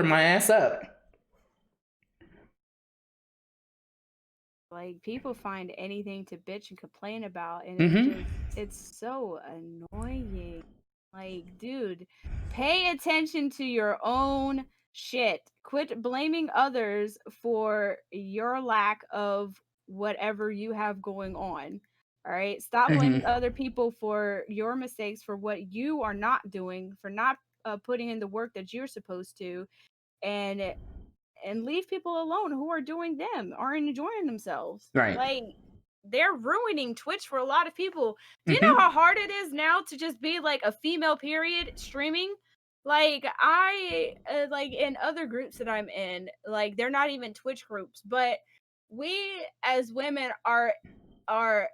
my ass up. Like, people find anything to bitch and complain about, and Mm-hmm. it's so annoying. Like, dude, pay attention to your own shit. Quit blaming others for your lack of whatever you have going on. All right? Stop blaming Mm-hmm. other people for your mistakes, for what you are not doing, for not putting in the work that you're supposed to, and leave people alone who are doing them, are enjoying themselves. Right. Like, they're ruining Twitch for a lot of people. Do you know Mm-hmm. how hard it is now to just be like a female period streaming? Like, I like, in other groups that I'm in, like, they're not even Twitch groups, but we as women are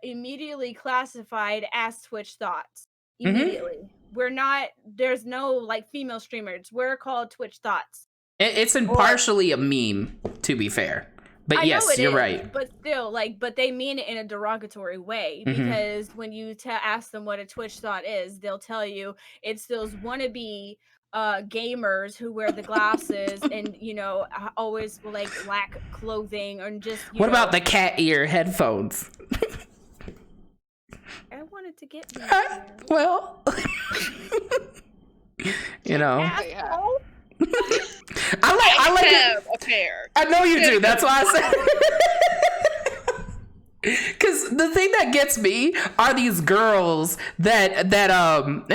immediately classified as Twitch Thots. Mm-hmm. Immediately. We're not, there's no like female streamers. We're called Twitch Thots. It's Or, impartially a meme, to be fair. But I know yes, it you're is, right. but still, like, but they mean it in a derogatory way, Mm-hmm. because when you ask them what a Twitch thought is, they'll tell you it's those wannabe gamers who wear the glasses and, always like lack clothing, and just, What about the cat ear headphones? I wanted to get me Well, you know, asshole. I like have it. a pair. I know you do. That's why I said. Because the thing that gets me are these girls that and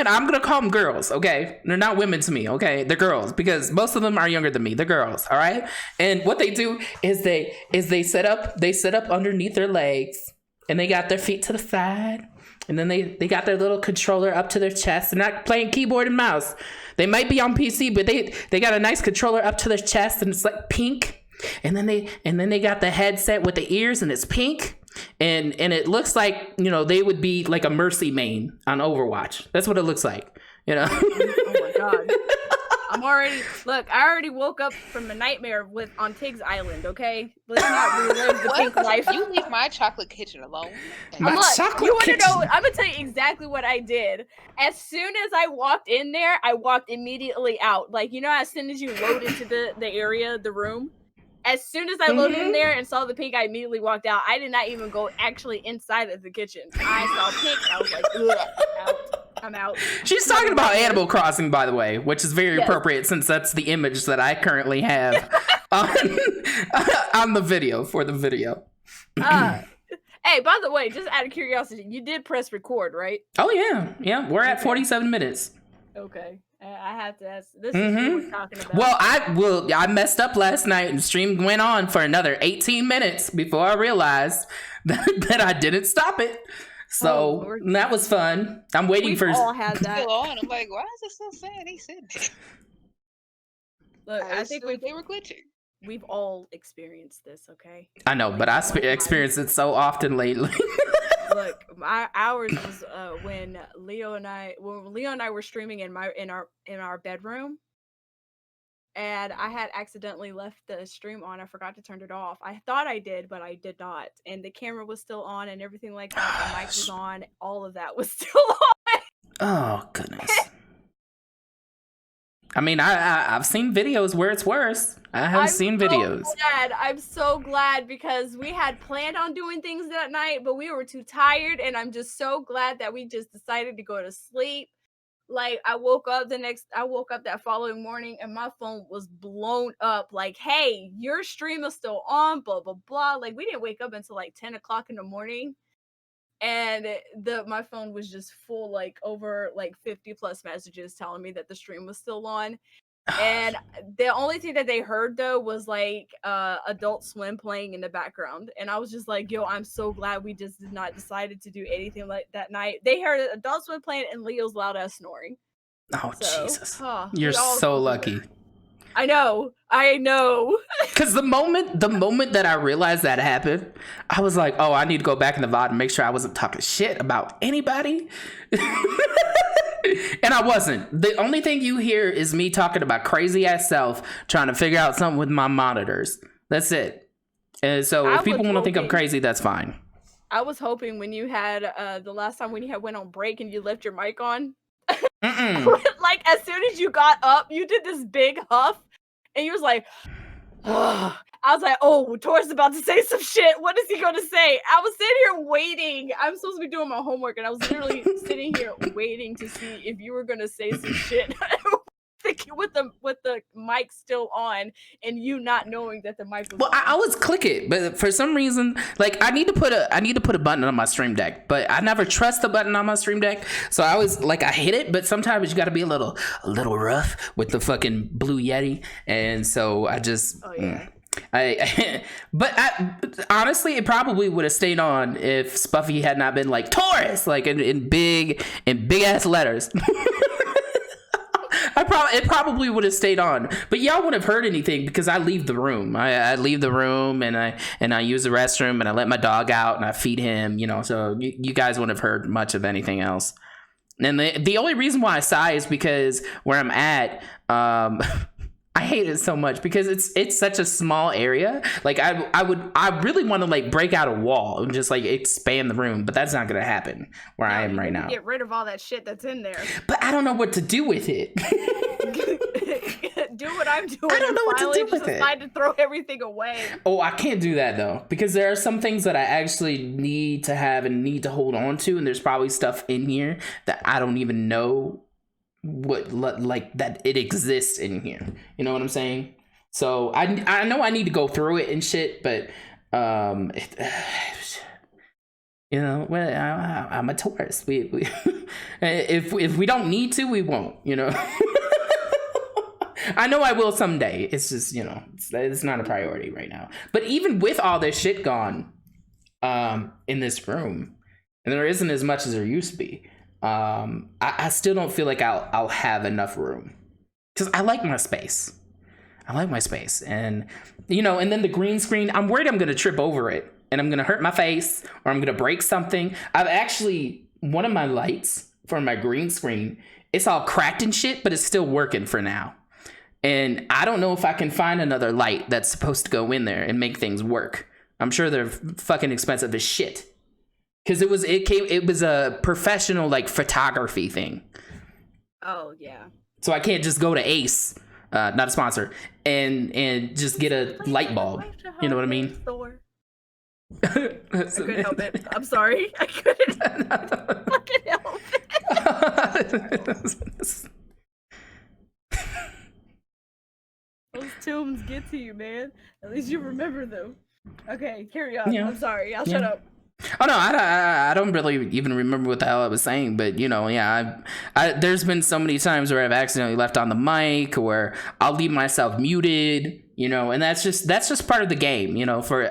I'm gonna call them girls, okay? They're not women to me, okay? They're girls because most of them are younger than me. They're girls, all right? And what they do is they set up underneath their legs, and they got their feet to the side, and then they got their little controller up to their chest. They're not playing keyboard and mouse. They might be on PC, but they got a nice controller up to their chest, and it's like pink. And then they got the headset with the ears, and it's pink. And it looks like, they would be like a Mercy main on Overwatch. That's what it looks like, Oh my god. I already woke up from a nightmare on Tigg's Island, okay? Let's not relive the pink life. You leave my chocolate kitchen alone. My Look, chocolate you want to kitchen. know? I'm gonna tell you exactly what I did. As soon as I walked in there, I walked immediately out. Like, as soon as you load into the area, the room, as soon as I loaded in there and saw the pink, I immediately walked out. I did not even go actually inside of the kitchen. I saw pink, and I was like, ugh, I'm out. She's talking about Animal Crossing, by the way, which is very appropriate since that's the image that I currently have on the video, for the video. Hey, by the way, just out of curiosity, you did press record, right? Oh, yeah. Yeah, we're at 47 minutes. Okay. I have to ask. This is what we're talking about. Well, I messed up last night, and the stream went on for another 18 minutes before I realized that I didn't stop it. So that was fun. I'm waiting for. We all had that. Still on. I'm like, why is it still saying he said that? Look, I think they were glitching. We've all experienced this, okay? I know, but I experienced it so often lately. Look, ours was when Leo and I were streaming in our bedroom, and I had accidentally left the stream on. I forgot to turn it off. I thought I did, but I did not. And the camera was still on and everything like that. The mic was on. All of that was still on. Oh, goodness. I mean, I've seen videos where it's worse. I have seen videos. I'm so glad, because we had planned on doing things that night, but we were too tired, and I'm just so glad that we just decided to go to sleep. Like, I woke up that following morning, and my phone was blown up. Like, hey, your stream is still on, blah, blah, blah. Like, we didn't wake up until like 10 o'clock in the morning. And my phone was just full, like, over like 50 plus messages telling me that the stream was still on. And the only thing that they heard, though, was like Adult Swim playing in the background. And I was just like, yo, I'm so glad we just did not decided to do anything like that night. They heard Adult Swim playing and Leo's loud ass snoring. Oh, so, Jesus. You're so lucky. I know. Because the moment that I realized that happened, I was like, oh, I need to go back in the VOD and make sure I wasn't talking shit about anybody. And I wasn't. The only thing you hear is me talking about crazy ass self trying to figure out something with my monitors. That's it. And so if people want to think I'm crazy, that's fine. I was hoping when you had the last time when you went on break and you left your mic on, like as soon as you got up, you did this big huff, And he was like, I was like, oh, Taurus is about to say some shit. What is he going to say? I was sitting here waiting. I'm supposed to be doing my homework, and I was literally sitting here waiting to see if you were going to say some shit. With the mic still on and you not knowing that the mic was well, on. I always click it, but for some reason, like I need to put a button on my Stream Deck, but I never trust the button on my Stream Deck. So I always like I hit it, but sometimes you got to be a little rough with the fucking Blue Yeti, and so I just. Oh yeah. Honestly, it probably would have stayed on if Spuffy had not been like Taurus, like in big ass letters. It probably would have stayed on, but y'all wouldn't have heard anything because I leave the room. I leave the room and I use the restroom and I let my dog out and I feed him, you know. So you guys wouldn't have heard much of anything else. And the only reason why I sigh is because where I'm at, I hate it so much because it's such a small area. Like I really want to like break out a wall and just like expand the room, but that's not gonna happen where I am right now. Get rid of all that shit that's in there. But I don't know what to do with it. Do what I'm doing. I don't know what to do with it. Decide to throw everything away. Oh, I can't do that though because there are some things that I actually need to have and need to hold on to, and there's probably stuff in here that I don't even know what like that it exists in here. You know what I'm saying? So I know I need to go through it and shit, but you know, well, I'm a Taurus. We if we don't need to, we won't. You know. I know I will someday. It's just, you know, it's not a priority right now. But even with all this shit gone in this room, and there isn't as much as there used to be, I still don't feel like I'll have enough room because I like my space. And you know, and then the green screen, I'm worried I'm gonna trip over it and I'm gonna hurt my face or I'm gonna break something. I've actually, one of my lights for my green screen, it's all cracked and shit, but it's still working for now. And I don't know if I can find another light that's supposed to go in there and make things work. I'm sure they're fucking expensive as shit. Because it was a professional like photography thing. Oh yeah. So I can't just go to Ace, not a sponsor, and just get a light bulb. You know what I mean? I couldn't help it. I'm sorry. I couldn't fucking help it. Those tombs get to you, man. At least you remember them. Okay, carry on. Yeah. I'm sorry. I'll shut up. Oh no, I don't really even remember what the hell I was saying, but you know, yeah, I there's been so many times where I've accidentally left on the mic or I'll leave myself muted, you know, and that's just part of the game, you know. For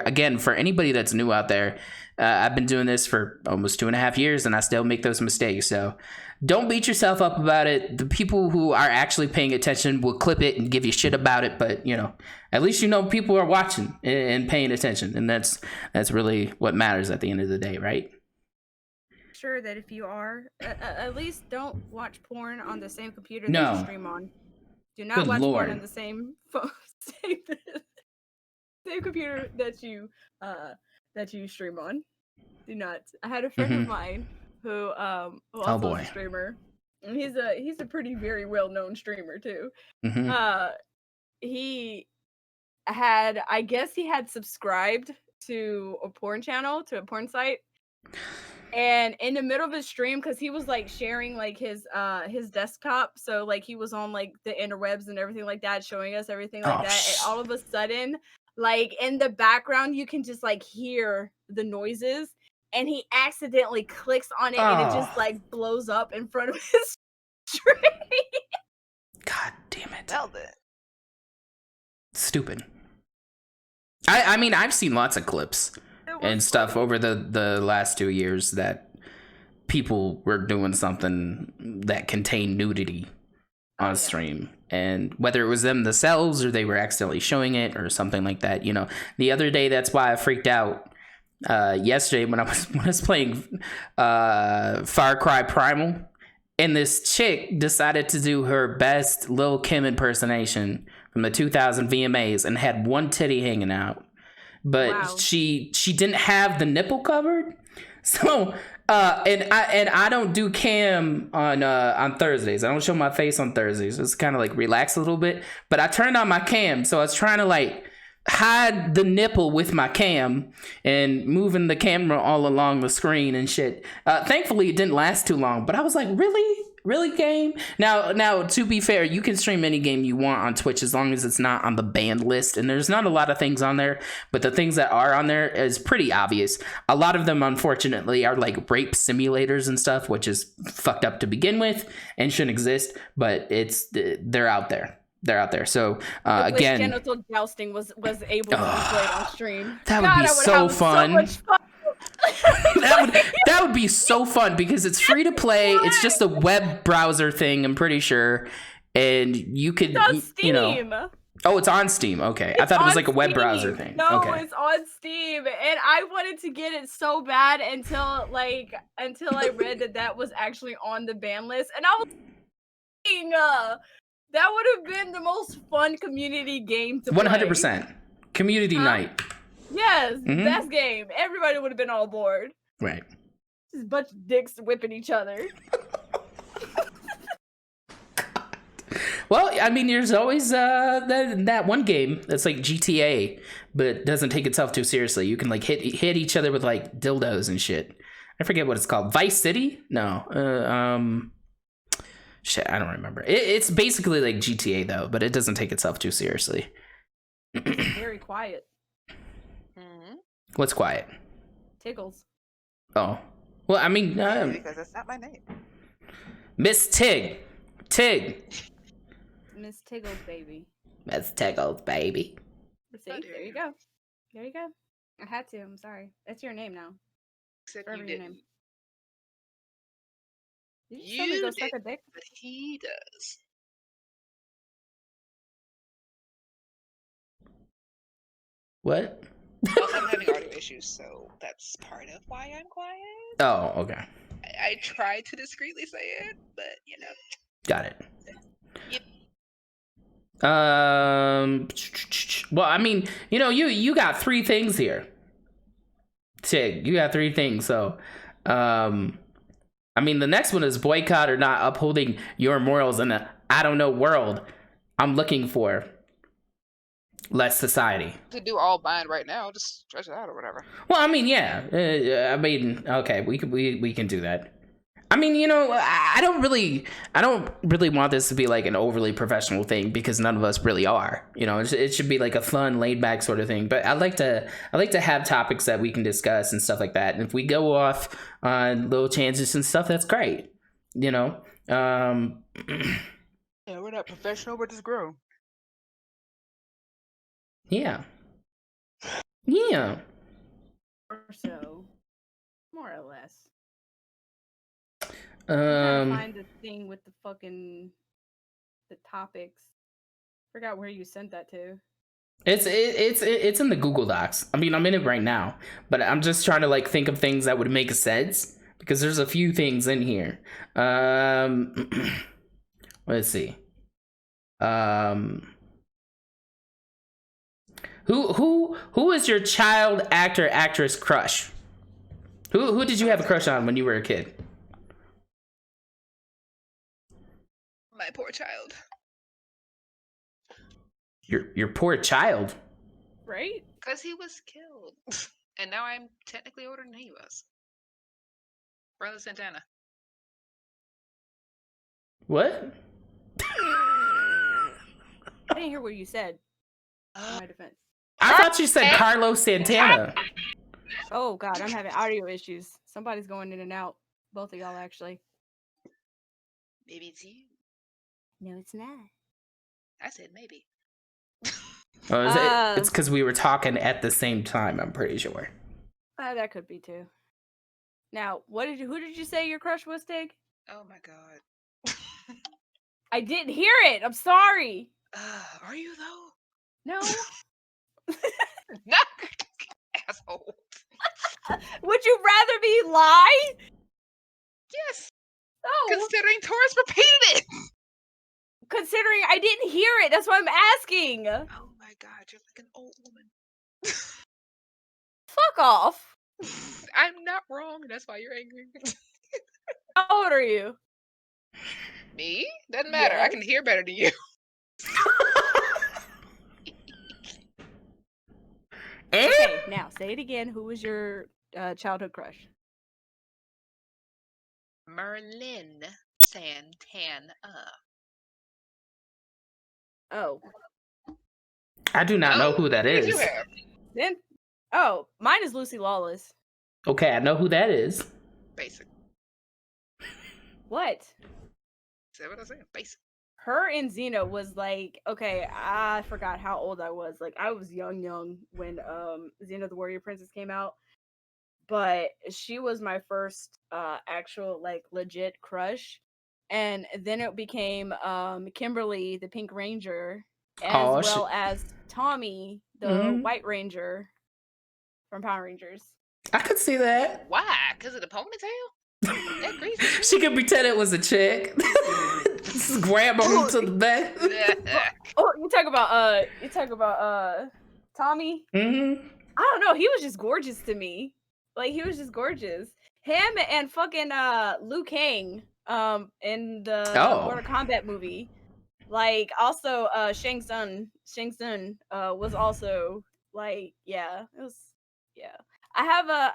anybody that's new out there, I've been doing this for almost 2.5 years and I still make those mistakes. So don't beat yourself up about it. The people who are actually paying attention will clip it and give you shit about it, but you know, at least you know people are watching and paying attention, and that's really what matters at the end of the day, right? Sure that if you are, at least don't watch porn on the same computer that you stream on. Do not watch porn on the same phone, same computer that you stream on. Do not. I had a friend of mine who also is a streamer, and he's a pretty very well known streamer too. He had, I guess he had subscribed to a porn channel, to a porn site, and in the middle of his stream, because he was like sharing like his desktop, so like he was on like the interwebs and everything like that, showing us everything like that, and all of a sudden, like in the background you can just like hear the noises, and he accidentally clicks on it and it just like blows up in front of his stream. God damn it. Nailed it. Stupid. I mean, I've seen lots of clips and stuff over the last 2 years that people were doing something that contained nudity on stream. And whether it was them themselves or they were accidentally showing it or something like that, you know. The other day, that's why I freaked out yesterday when I was playing Far Cry Primal. And this chick decided to do her best Lil' Kim impersonation from the 2000 VMAs and had one titty hanging out. But she didn't have the nipple covered. So and I don't do cam on Thursdays. I don't show my face on Thursdays. It's kind of like relax a little bit. But I turned on my cam, so I was trying to like hide the nipple with my cam and moving the camera all along the screen and shit. Thankfully, it didn't last too long. But I was like, really, game? Now, to be fair, you can stream any game you want on Twitch as long as it's not on the banned list. And there's not a lot of things on there, but the things that are on there is pretty obvious. A lot of them, unfortunately, are like rape simulators and stuff, which is fucked up to begin with and shouldn't exist. But they're out there. They're out there. So again, genital jousting was able to be played on stream. That would be so fun. So much fun. that would be so fun because it's free to play. It's just a web browser thing, I'm pretty sure, and you could, you know. Oh, it's on Steam. Okay, I thought it was like a web browser thing. No, okay. It's on Steam, and I wanted to get it so bad until I read that was actually on the ban list, and I was thinking, that would have been the most fun community game to play. 100%. Community night. Yes, best game. Everybody would have been on board. Right. Just a bunch of dicks whipping each other. Well, I mean, there's always that one game that's like GTA, but doesn't take itself too seriously. You can like hit each other with like dildos and shit. I forget what it's called. Vice City? No. Shit, I don't remember. It's basically like GTA though, but it doesn't take itself too seriously. Very quiet. What's quiet? Tiggles. Oh, well, I mean, because that's not my name. Miss Tigg. Miss Tiggles, baby. Miss Tiggles, baby. See, there you go. There you go. I had to. I'm sorry. That's your name now. Except Forever you your didn't. name. Did you tell me to go suck a dick? But he does. What? Also, I'm having audio issues, so that's part of why I'm quiet. Oh, okay. I tried to discreetly say it, but you know. Got it. Yep. Well, I mean, you got 3 things here. Tig, you got 3 things, so I mean, the next one is boycott or not upholding your morals in a I don't know world. I'm looking for less society. To do all mine right now, just stretch it out or whatever. Well, I mean, yeah. I mean, okay, we can do that. I mean, I don't really want this to be like an overly professional thing because none of us really are. It should be like a fun, laid back sort of thing. But I like to have topics that we can discuss and stuff like that. And if we go off on little tangents and stuff, that's great. Yeah, we're not professional, we're just grown. Yeah. Or so, more or less. I'm trying to find the thing with the topics. Forgot where you sent that to. It's in the Google Docs. I mean, I'm in it right now, but I'm just trying to like think of things that would make sense because there's a few things in here. Let's see. Who is your child actress crush? Who did you have a crush on when you were a kid? My poor child. Your poor child? Right? Because he was killed. And now I'm technically older than he was. Brother Santana. What? I didn't hear what you said. In my defense. I thought you said Carlos Santana. Oh God, I'm having audio issues. Somebody's going in and out. Both of y'all, actually. Maybe it's you. No, it's not. I said maybe. Oh, it's because we were talking at the same time, I'm pretty sure. That could be too. Now, who did you say your crush was, Tig? Oh my God. I didn't hear it. I'm sorry. Are you though? No. No. Asshole. Would you rather me lie? Yes. No. Considering Taurus repeated it. Considering I didn't hear it. That's why I'm asking. Oh my God, you're like an old woman. Fuck off. I'm not wrong. That's why you're angry. How old are you? Me? Doesn't matter. I Yes. can hear better than you. Okay, now say it again. Who was your childhood crush? Merlin Santana. Oh, I do not know who that who did you is. have? then oh, mine is Lucy Lawless. Okay, I know who that is. Basic. What? Is that what I said? Basic. Her and Xena was like, okay, I forgot how old I was. Like I was young when Xena the Warrior Princess came out. But she was my first actual like legit crush. And then it became Kimberly the Pink Ranger as well as Tommy the White Ranger from Power Rangers. I could see that. Why? Because of the ponytail? That crazy. She could pretend it was a chick. Just grab her to the back. Oh, you talk about Tommy? Mm-hmm. I don't know. He was just gorgeous to me. Like he was just gorgeous. Him and fucking Liu Kang in the Mortal Kombat movie. Like also Shang Tsung was also like it was I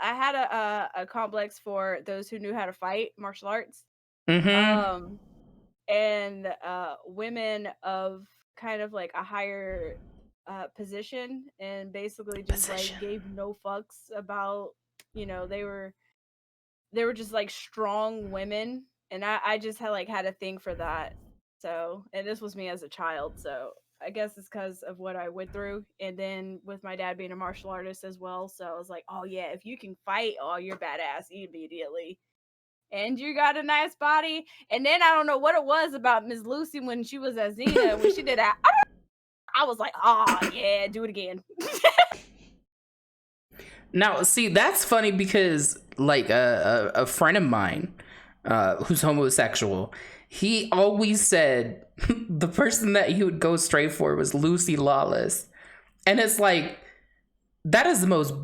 had a complex for those who knew how to fight martial arts. Mm-hmm. And women of kind of like a higher position and basically just like gave no fucks about, you know, they were just like strong women, and I just had a thing for that. So, and this was me as a child, so I guess it's because of what I went through, and then with my dad being a martial artist as well, so I was like, oh yeah, if you can fight, oh you're badass immediately. And you got a nice body. And then I don't know what it was about Miss Lucy when she was at Xena, when she did that. I was like, oh, yeah, do it again. Now, see, that's funny because, like, a friend of mine who's homosexual, he always said the person that he would go straight for was Lucy Lawless. And it's like, that is the most,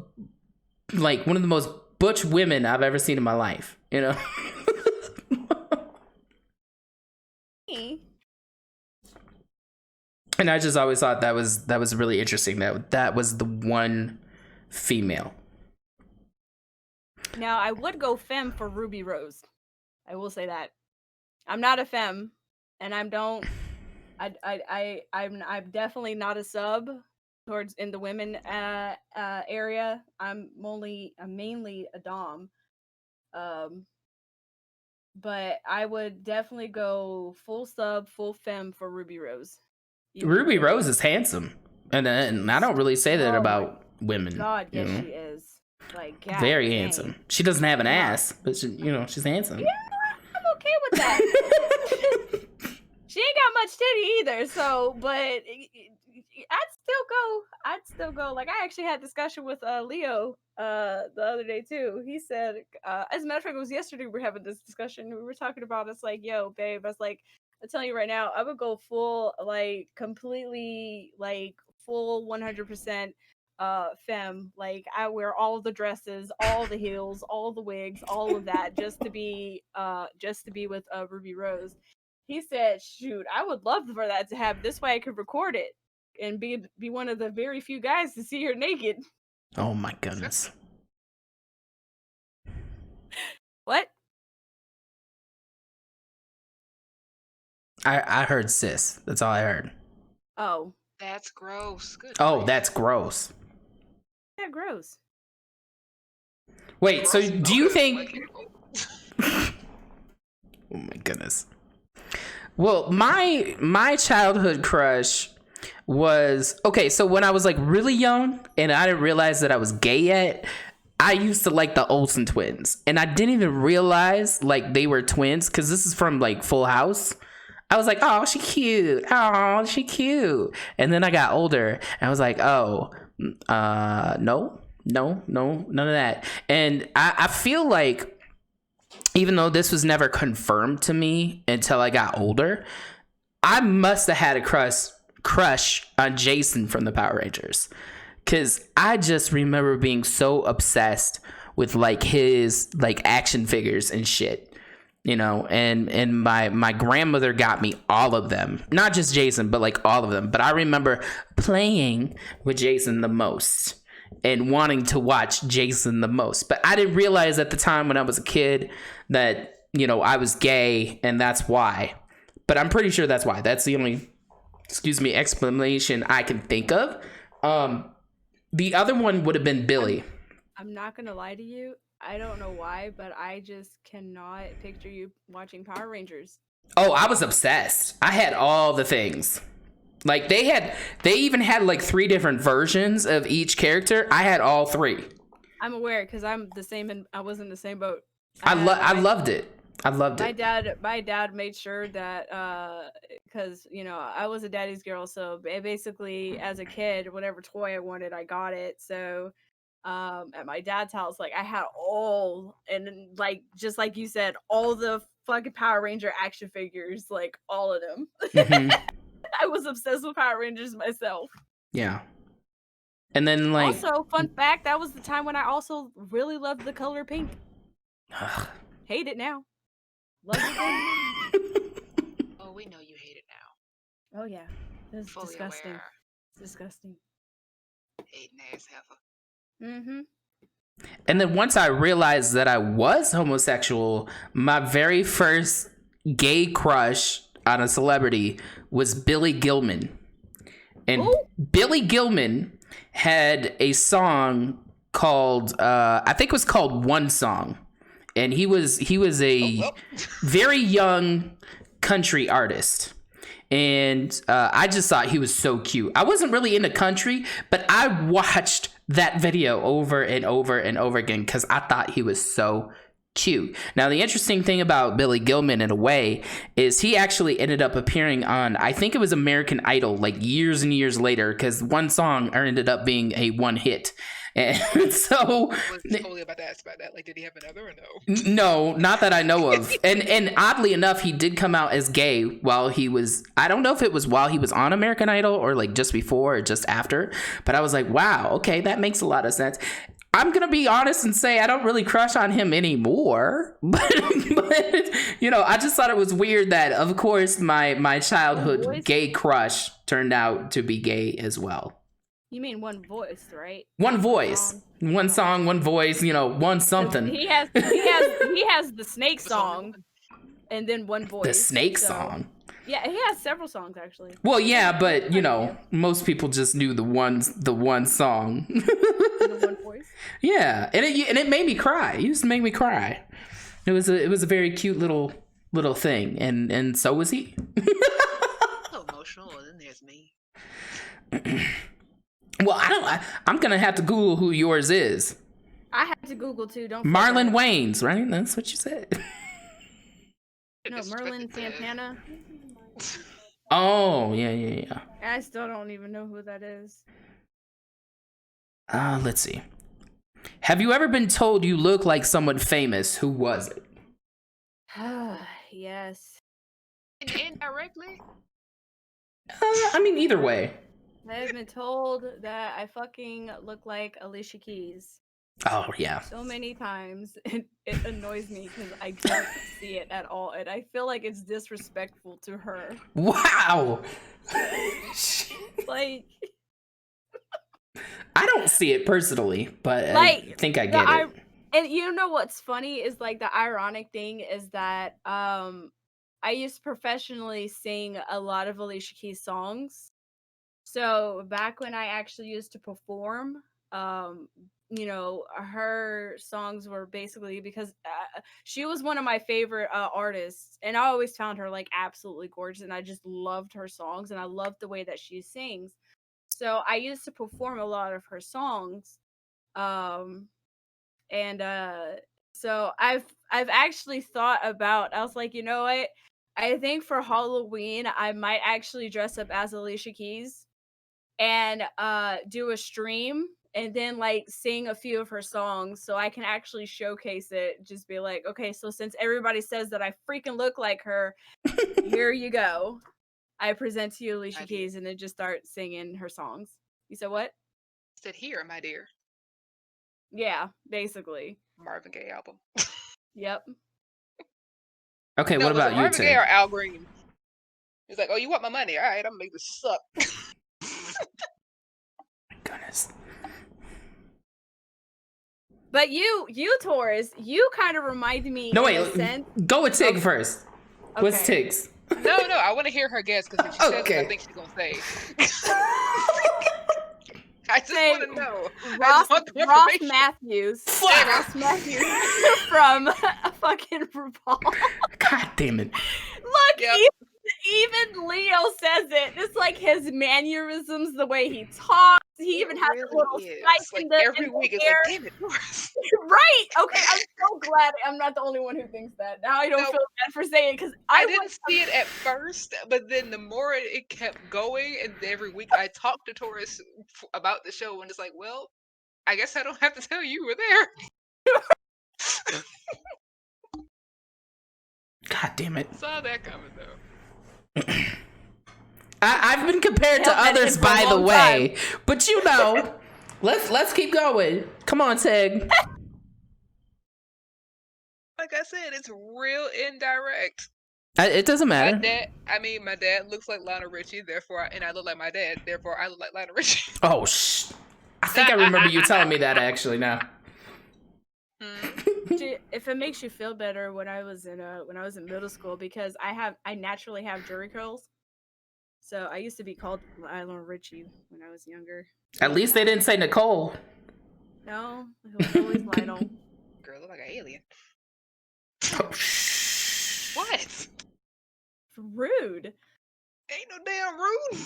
like, one of the most butch women I've ever seen in my life, you know? And I just always thought that was really interesting, that was the one female. Now I would go femme for Ruby Rose. I will say that. I'm not a femme, and I'm definitely not a sub towards in the women area. I'm mainly a dom. But I would definitely go full sub, full femme for Ruby Rose. Ruby Rose is handsome, and I don't really say that about women. God, yes, she is. Like, God, very dang. handsome. She doesn't have an ass, but she, she's handsome. Yeah, I'm okay with that. She ain't got much titty either, so but I'd still go. Like I actually had a discussion with Leo the other day too. He said, as a matter of fact, it was yesterday we were having this discussion. We were talking about it's like, yo, babe, I was like, I'm telling you right now, I would go full, like completely, like full 100% femme. Like I wear all the dresses, all the heels, all the wigs, all of that just to be with Ruby Rose. He said, shoot, I would love for that to happen. This way I could record it and be one of the very few guys to see her naked. Oh my goodness. What? I heard sis. That's all I heard. Oh. That's gross. Good. Oh, that's gross. Yeah, gross. Wait, so do you think... Oh my goodness. Well, my childhood crush was... Okay, so when I was like really young and I didn't realize that I was gay yet, I used to like the Olsen twins. And I didn't even realize like they were twins because this is from like Full House. I was like, oh, she cute. Oh, she cute. And then I got older and I was like, oh, no, none of that. And I feel like, even though this was never confirmed to me until I got older, I must have had a crush on Jason from the Power Rangers. Because I just remember being so obsessed with like his like action figures and shit, you know. And my grandmother got me all of them, not just Jason, but like all of them. But I remember playing with Jason the most and wanting to watch Jason the most. But I didn't realize at the time when I was a kid that, you know, I was gay, and that's why. But I'm pretty sure that's why. That's the only, explanation I can think of. The other one would have been Billy. I'm not gonna lie to you. I don't know why, but I just cannot picture you watching Power Rangers. Oh, I was obsessed. I had all the things. Like they even had like 3 different versions of each character. I had all 3. I'm aware because I'm the same, and I was in the same boat. I loved it. I loved My it. dad made sure that because you know I was a daddy's girl, so basically as a kid, whatever toy I wanted, I got it. So at my dad's house, like I had all, and like just like you said, all the fucking Power Ranger action figures, like all of them. Mhm. I was obsessed with Power Rangers myself. Yeah. And then like Also, fun fact, that was the time when I also really loved the color pink. Hate it now. Love it then. Oh, we know you hate it now. Oh yeah. It's Fully disgusting. aware. It's disgusting. Hating ass heifer. Mm-hmm. And then once I realized that I was homosexual, my very first gay crush on a celebrity was Billy Gilman. And Ooh. Billy Gilman had a song called I think it was called One Song. And he was a very young country artist. And I just thought he was so cute. I wasn't really into country, but I watched that video over and over and over again because I thought he was so cute. Now, the interesting thing about Billy Gilman, in a way, is he actually ended up appearing on, I think it was American Idol, like years and years later, because one song ended up being a one hit. And so Was totally about to ask about that. Like, did he have another or no? no, not that I know of. And oddly enough, he did come out as gay while he was, I don't know if it was while he was on American Idol or like just before or just after, but I was like, wow, okay, that makes a lot of sense. I'm gonna be honest and say I don't really crush on him anymore, but you know, I just thought it was weird that, of course, my childhood gay crush turned out to be gay as well. You mean One Voice, right? One voice, one song, one voice, you know, one something. He has the Snake song, and then One Voice. The Snake song. Yeah, he has several songs actually. Well, yeah, but you know, most people just knew the one song. The One Voice. Yeah, and it made me cry. It used to make me cry. It was a very cute little thing, and so was he. So emotional, and then there's me. Well, I'm gonna have to Google who yours is. I had to Google too. Don't Marlon Wayans, right? That's what you said. No, Merlin Santana. Oh, yeah. I still don't even know who that is. Let's see. Have you ever been told you look like someone famous? Who was it? Yes. Indirectly? I mean, either way. I have been told that I fucking look like Alicia Keys Oh, yeah. so many times, and it annoys me because I don't see it at all, and I feel like it's disrespectful to her. Wow. Like, I don't see it personally, but like, I think I get it. And you know what's funny is like the ironic thing is that I used to professionally sing a lot of Alicia Keys songs. So back when I actually used to perform, you know, her songs were basically because she was one of my favorite artists, and I always found her like absolutely gorgeous, and I just loved her songs, and I loved the way that she sings. So I used to perform a lot of her songs, and so I've actually thought about. I was like, you know what? I think for Halloween I might actually dress up as Alicia Keys and do a stream and then like sing a few of her songs so I can actually showcase it. Just be like, okay, so since everybody says that I freaking look like her, here you go. I present to you Alicia Keys, and then just start singing her songs. You said what? Said here, my dear. Yeah, basically. Marvin Gaye album. Yep. Okay, No, what was it about you, Marvin Gaye Tig? or Al Green? He's like, oh, you want my money? All right, I'm gonna make this suck. Goodness. But you Taurus, you kind of remind me No, in a wait. sense. Go with Tig Okay. first. What's Okay. Tig's? No, I want to hear her guess because if she says what Okay. I think she's gonna say. I just Say want to know. I Ross, just want the Ross information. Matthews. Fuck! Ross Matthews from fucking RuPaul. God damn it. Look, Yep. even Leo says it. It's like his mannerisms, the way he talks. He even has a little spike like in the every in the week. It's hair. like, damn it, Doris. Right? Okay, I'm so glad I'm not the only one who thinks that. Now I don't No. feel bad for saying it because I didn't see it at first, but then the more it kept going, and every week I talked to Taurus about the show, and it's like, well, I guess I don't have to tell you we're there. God damn it. Saw that coming though. I've been compared to Held that others, in for a by the long way, but you know, let's keep going. Come on, Tig. Like I said, it's real indirect. It doesn't My matter. dad looks like Lionel Richie, and I look like my dad, therefore I look like Lionel Richie. Oh, I think I remember you telling me that actually now. If it makes you feel better, when I was in middle school, because I naturally have jury curls, so I used to be called Lionel Richie when I was younger. At least they didn't say Nicole. No, it was always Lionel. Girl, look like an alien. Oh, What? Rude. Ain't no damn rude.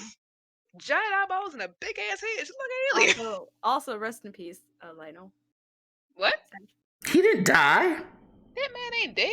Giant eyeballs and a big ass head. She look like an alien. Also, rest in peace, Lionel. What? He didn't die. That man ain't dead.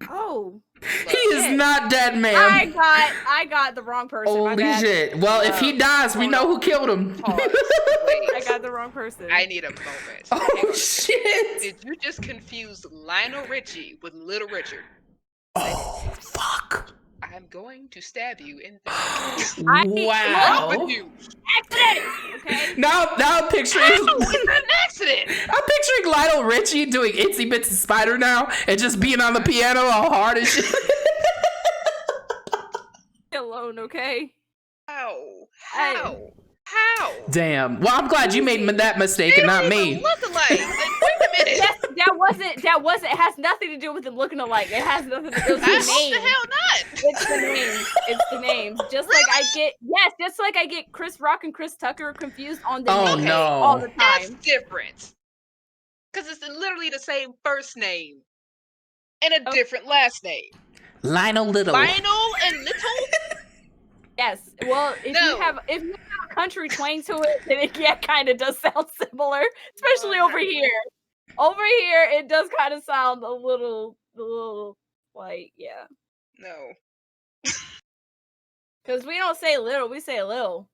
Oh, He is not dead, man. I got the wrong person. My Holy bad. shit. Well, if he dies, we know who killed him. Pause. Wait. I got the wrong person. I need a moment. Oh, shit. Did you just confuse Lionel Richie with Little Richard? Oh, fuck. I'm going to stab you in the Wow. What's wrong with you? Accident. Okay. Now I'm picturing. It's an accident. I'm picturing Lionel Richie doing Itsy Bitsy Spider now and just being on the piano all hard and shit. Alone, okay. How? Damn. Well, I'm glad you made that mistake and not me. Look alike. Like, wait a minute. That wasn't. It has nothing to do with them looking alike. It has nothing to do with the What the names. hell not? It's the names. It's the names. Just like I get Chris Rock and Chris Tucker confused on the Oh, names no. all the That's time. different. Because it's literally the same first name and a different last name. Lionel Little. Lionel and Little? Yes. Well, if you have country twang to it, then it kind of does sound similar, especially over here. Over here, it does kind of sound a little like, yeah. No. Because we don't say little, we say Lil.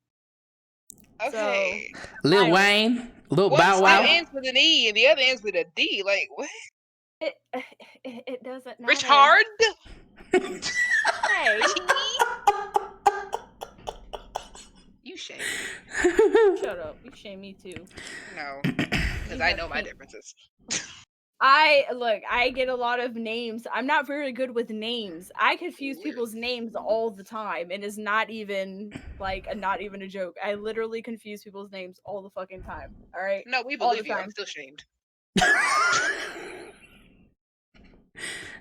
Okay. Lil Lionel. Wayne. Lil One Bow Wow. ends with an E and the other ends with a D. Like, what? It doesn't matter. Rich Hard? Hey. You shame. Shut up. You shame me too. No. Because I know my differences. I get a lot of names. I'm not very good with names. I confuse people's names all the time, and it's not even a joke. I literally confuse people's names all the fucking time. All right. No, we All believe the you. time. I'm still shamed.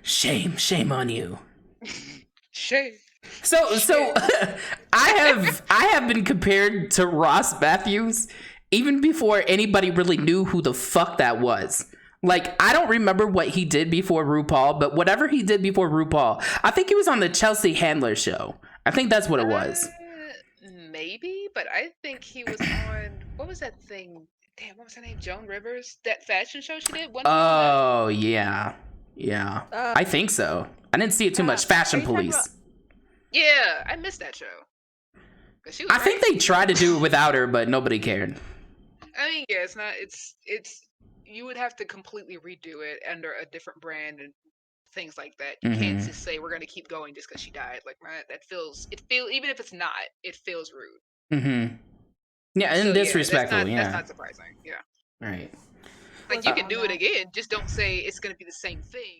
Shame on you. Shame. So I have been compared to Ross Matthews even before anybody really knew who the fuck that was. Like, I don't remember what he did before RuPaul, but whatever he did before RuPaul, I think he was on the Chelsea Handler show. I think that's what it was. Maybe, but I think he was on, what was that thing? Damn, what was her name? Joan Rivers? That fashion show she did? Oh, yeah. Yeah. I think so. I didn't see it too much. Fashion Police. Yeah, I missed that show. She was I think they tried to do it without her, but nobody cared. I mean, yeah, it's not, it's, you would have to completely redo it under a different brand and things like that. You can't just say we're gonna keep going just because she died. Like, right, even if it's not, it feels rude. Yeah, and So disrespectful. that's not surprising. Yeah, Right. like you can do it again, just don't say it's gonna be the same thing.